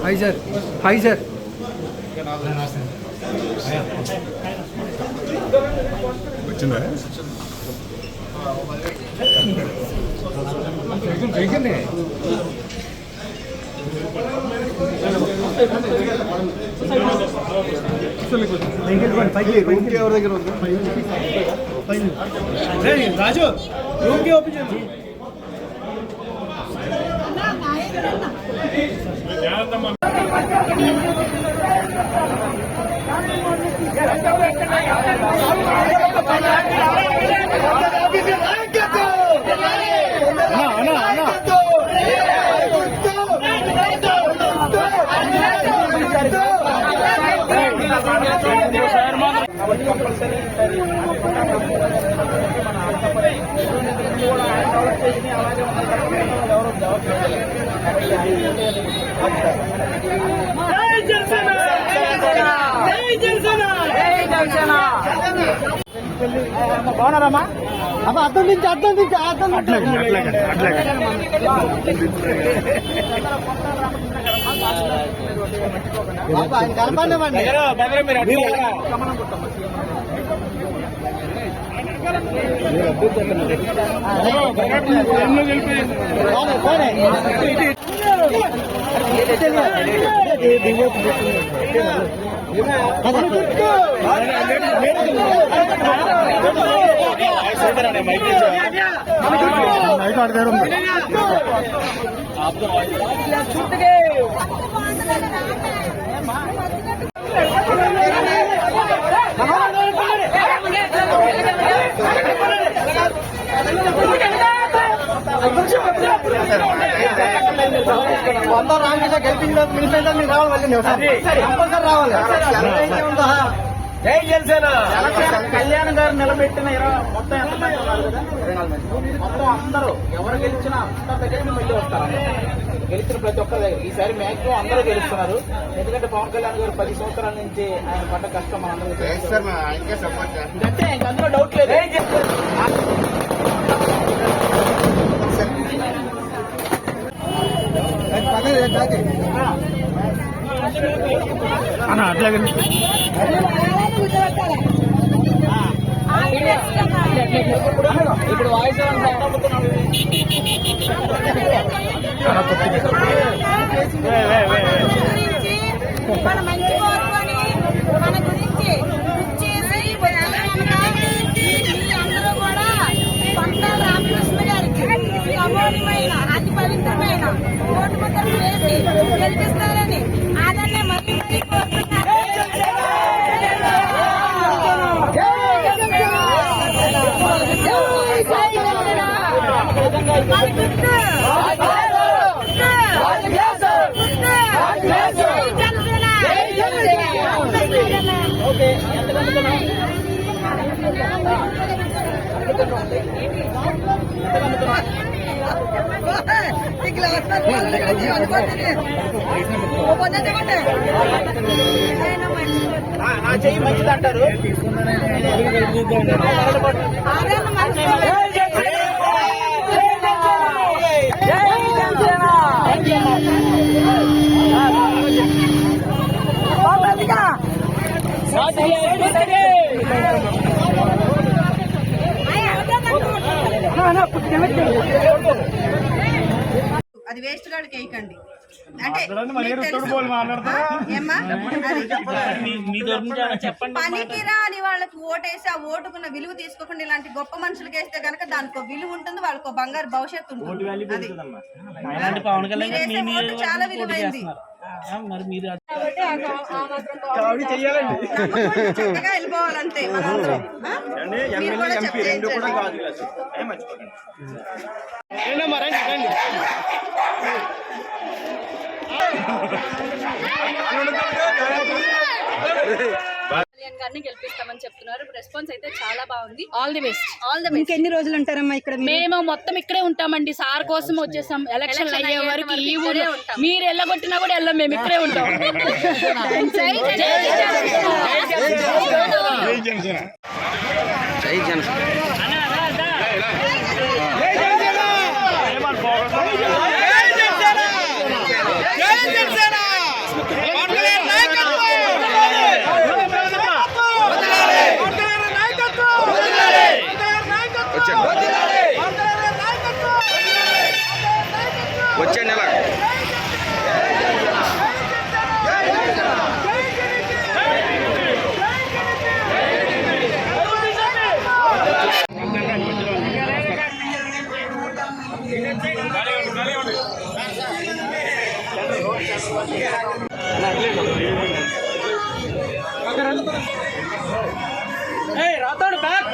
High sir, hi sir. Raju room కి open చేయండి. బాగున్నారమ్మా? అమ్మ అర్థం నుంచి కనపడమండి. వంద రాంగ్ గెలిపించిన మీరు రావాలి, కంపల్సరీ రావాలి. జై జనసేన. కళ్యాణ్ గారు నిలబెట్టిన మొత్తం ఎంత మొత్తం అందరూ ఎవరు గెలిచినా అందరి దగ్గర మళ్ళీ వస్తారు. గెలిచిన ప్రతి ఒక్కరి దగ్గర ఈసారి మ్యాక్సిమం అందరూ గెలుస్తున్నారు. ఎందుకంటే పవన్ కళ్యాణ్ గారు 10 సంవత్సరాల నుంచి ఆయన పడ్డ కష్టం మనందరూ అంటే అందులో డౌట్ లేదు. అట్లాగే ఇప్పుడు వాయిస్ మన మంచి కోరుకొని మన గురించి చేసి అందరూ కూడా పంట రామకృష్ణ గారికి అమూల్యమైన అతి పవిత్రమైన ఓటు ముద్రలు వేసి గెలిపిస్తారని ఆదరణ మళ్ళీ కోరుతున్నారు. నా చెయ్యి మంచిది అంటారు. అది వేస్ట్ గాడికి వేయకండి. అంటే పనికిరా అని వాళ్ళకి ఓటేసి ఆ ఓటుకున్న విలువ తీసుకోకుండా ఇలాంటి గొప్ప మనుషులకి వేస్తే కనుక దానికి విలువ ఉంటుంది, వాళ్ళకు బంగారు భవిష్యత్తు ఉంటుంది. చాలా విలువైంది. చక్కగా వెళ్ళిపోవాలంటే కళ్యాణ్ గారిని గెలిపిస్తామని చెప్తున్నారు. రెస్పాన్స్ అయితే చాలా బాగుంది. All the best. ఇంకెన్ని రోజులు ఉంటారమ్మా ఇక్కడ? మేము మొత్తం ఇక్కడే ఉంటామండి. సార్ కోసం వచ్చేసాం. ఎలక్షన్ అయ్యే వరకు ఈ ఊరే ఉంటాం. మీరు ఎల్లగొట్టినా కూడా వెళ్ళాం, మేము ఇక్కడే ఉంటాం. వచ్చే నెల రాతాడు బ్యాక్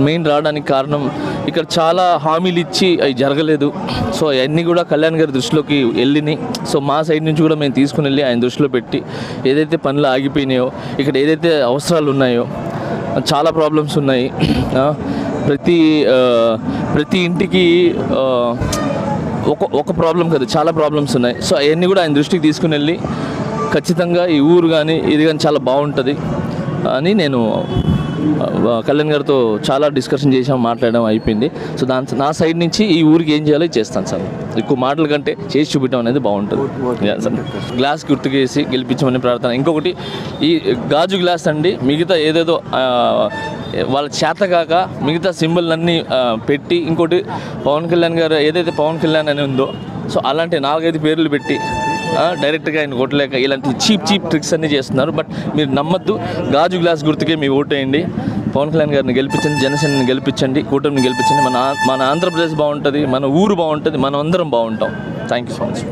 మెయిన్ రావడానికి కారణం ఇక్కడ చాలా హామీలు ఇచ్చి అవి జరగలేదు. సో అవన్నీ కూడా కళ్యాణ్ గారి దృష్టిలోకి వెళ్ళినాయి. సో మా సైడ్ నుంచి కూడా మేము తీసుకుని వెళ్ళి ఆయన దృష్టిలో పెట్టి ఏదైతే పనులు ఆగిపోయినాయో, ఇక్కడ ఏదైతే అవసరాలు ఉన్నాయో, చాలా ప్రాబ్లమ్స్ ఉన్నాయి. ప్రతి ఇంటికి ఒక ప్రాబ్లం కాదు, చాలా ప్రాబ్లమ్స్ ఉన్నాయి. సో అవన్నీ కూడా ఆయన దృష్టికి తీసుకుని వెళ్ళి ఖచ్చితంగా ఈ ఊరు కానీ ఇది కానీ చాలా బాగుంటుంది అని నేను కళ్యాణ్ గారితో చాలా డిస్కషన్ చేసాం, మాట్లాడడం అయిపోయింది. సో నా సైడ్ నుంచి ఈ ఊరికి ఏం చేయాలో చేస్తాను సార్. ఎక్కువ మాటల కంటే చేసి చూపించడం అనేది బాగుంటుంది. గ్లాస్ గుర్తుకేసి గెలిపించమని ప్రార్థన. ఇంకొకటి, ఈ గాజు గ్లాస్ అండి, మిగతా ఏదేదో వాళ్ళ చేత కాక మిగతా సింబల్ అన్నీ పెట్టి, ఇంకోటి పవన్ కళ్యాణ్ గారు ఏదైతే పవన్ కళ్యాణ్ అని ఉందో, సో అలాంటి 4-5 పేర్లు పెట్టి డైరెక్ట్గా ఆయన కొట్టలేక ఇలాంటి చీప్ ట్రిక్స్ అన్నీ చేస్తున్నారు. బట్ మీరు నమ్మద్దు, గాజు గ్లాస్ గుర్తుకే మీ ఓటేయండి. పవన్ కళ్యాణ్ గారిని గెలిపించండి, జనసేనని గెలిపించండి, కూటమిని గెలిపించండి. మన ఆంధ్రప్రదేశ్ బాగుంటుంది, మన ఊరు బాగుంటుంది, మనం అందరం బాగుంటాం. Thank you so much.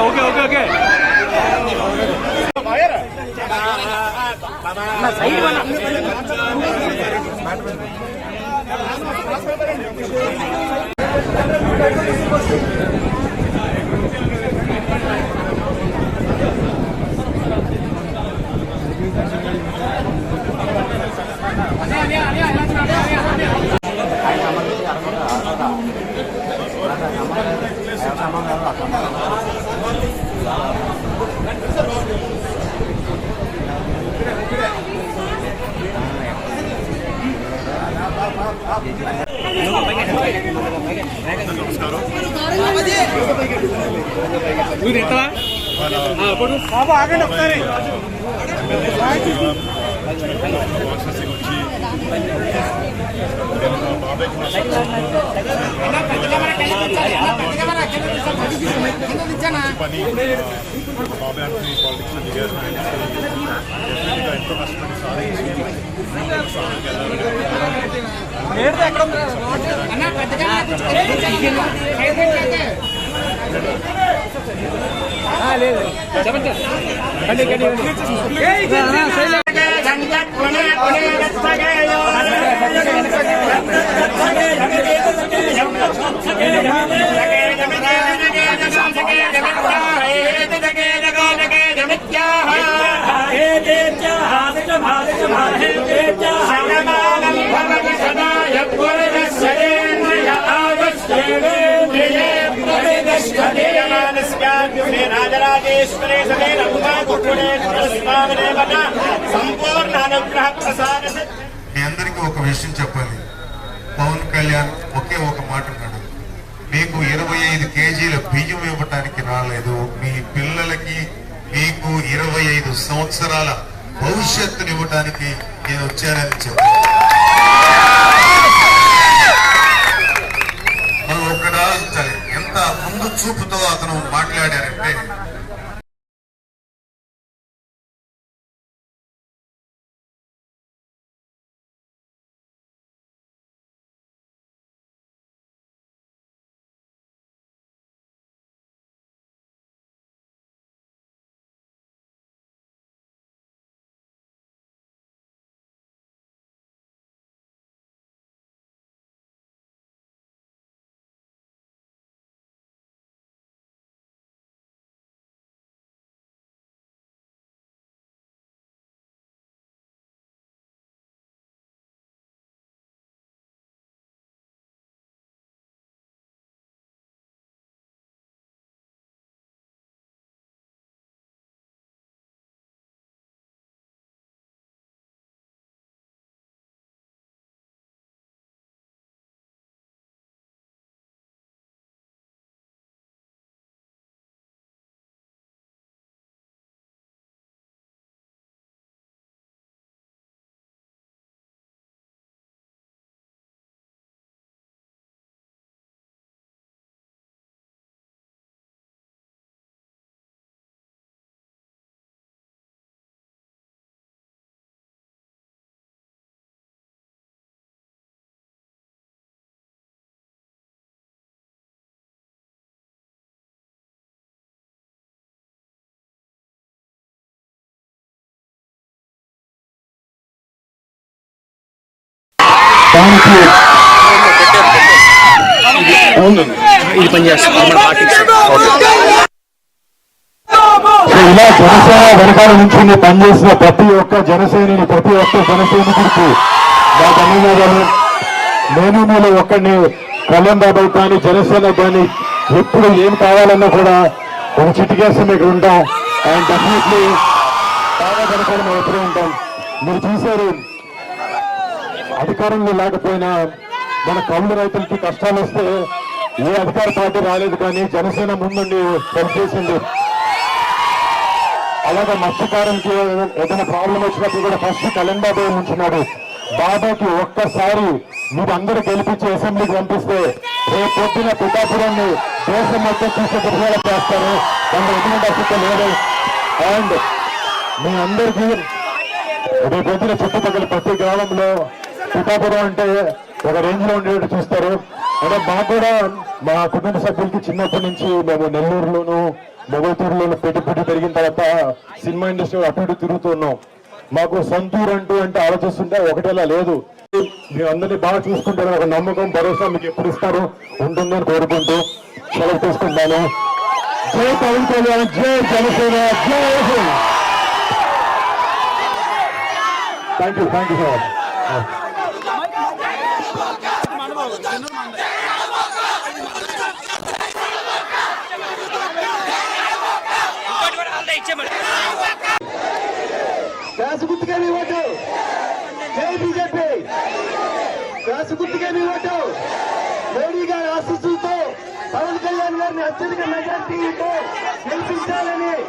Okay ఆగండి ఒకసారి. పని బాబాయ్కి పాలిటిక్స్లో దిగారు. ఎంతో కష్టపడి సాధించి మీ అందరికీ ఒక విషయం చెప్పాలి. పవన్ కళ్యాణ్ ఒకే ఒక మాట అన్నాడు, మీకు 25 కేజీల బియ్యం ఇవ్వటానికి రాలేదు, మీ పిల్లలకి మీకు 25 సంవత్సరాల భవిష్యత్తునివ్వడానికి నేను వచ్చానని చెప్పాను. మనం ఒకటి ఆలోచించాలి, ఎంత ముందు చూపుతో అతను మాట్లాడారంటే ఇలా జనసేన వెనకాల నుంచి పనిచేసిన ప్రతి ఒక్క జనసేనని, ప్రతి ఒక్క జనసైనికుడికి నా ధన్యవాదాలు. నేను మీలో ఒక్కడిని, కళ్యాణ్ బాబాయ్ కానీ జనసేన కానీ ఎప్పుడు ఏం కావాలన్నా కూడా ఒక చిటికేస్తే మీకు ఉంటాం. అండ్ డెఫినెట్లీ బాగా వెనకాల మేము ఎప్పుడూ ఉంటాం. మీరు చూశారు, అధికారంలో లేకపోయినా మన కౌలు రైతులకి కష్టాలు వస్తే ఏ అధికార పార్టీ రాలేదు, కానీ జనసేన ముందుండి హెల్ప్ చేసింది. అలాగే మత్స్యకారులకి ఏదైనా ప్రాబ్లం వచ్చినప్పుడు కూడా ఫస్ట్ కళ్యాణ్ బాబాయ్ ఉంచున్నాడు. బాబాకి ఒక్కసారి మీరు అందరూ గెలిపించి అసెంబ్లీకి పంపిస్తే రేపు పొద్దున పిఠాపురాన్ని దేశం మొత్తం చూసే దృశ్యాలు చేస్తారు. దాంట్లో ఎటువంటి అసలు లేదు. అండ్ మీ అందరికీ రేపు పొద్దున చుట్టుపక్కల ప్రతి గ్రామంలో పిఠాపురం అంటే ఒక రేంజ్ లో ఉండేట్టు చూస్తారు. అంటే మాకు కూడా మా కుటుంబ సభ్యులకి చిన్నప్పటి నుంచి మేము నెల్లూరులోను మొగల్తూరులోను పెట్టి పెరిగిన తర్వాత సినిమా ఇండస్ట్రీ అటు ఇటు తిరుగుతున్నాం. మాకు సొంతూరు అంటే ఆలోచిస్తుంటే ఒకటేలా లేదు. మీరు అందరినీ బాగా చూసుకుంటారు, ఒక నమ్మకం భరోసా మీకు ఎప్పుడు ఇస్తారు ఉంటుందని కోరుకుంటూ సెలవు తీసుకుంటాను. జై పవన్ కళ్యాణ్, జై జనసేన, జై థ్యాంక్ యూ సార్. గుర్తుగా మీ ఓటు, జై బీజేపీ. గుర్తుగా మీ ఓటు, మోడీ గారి ఆశీస్సులతో పవన్ కళ్యాణ్ గారిని అత్యధిక మెజార్టీతో గెలిపించాలని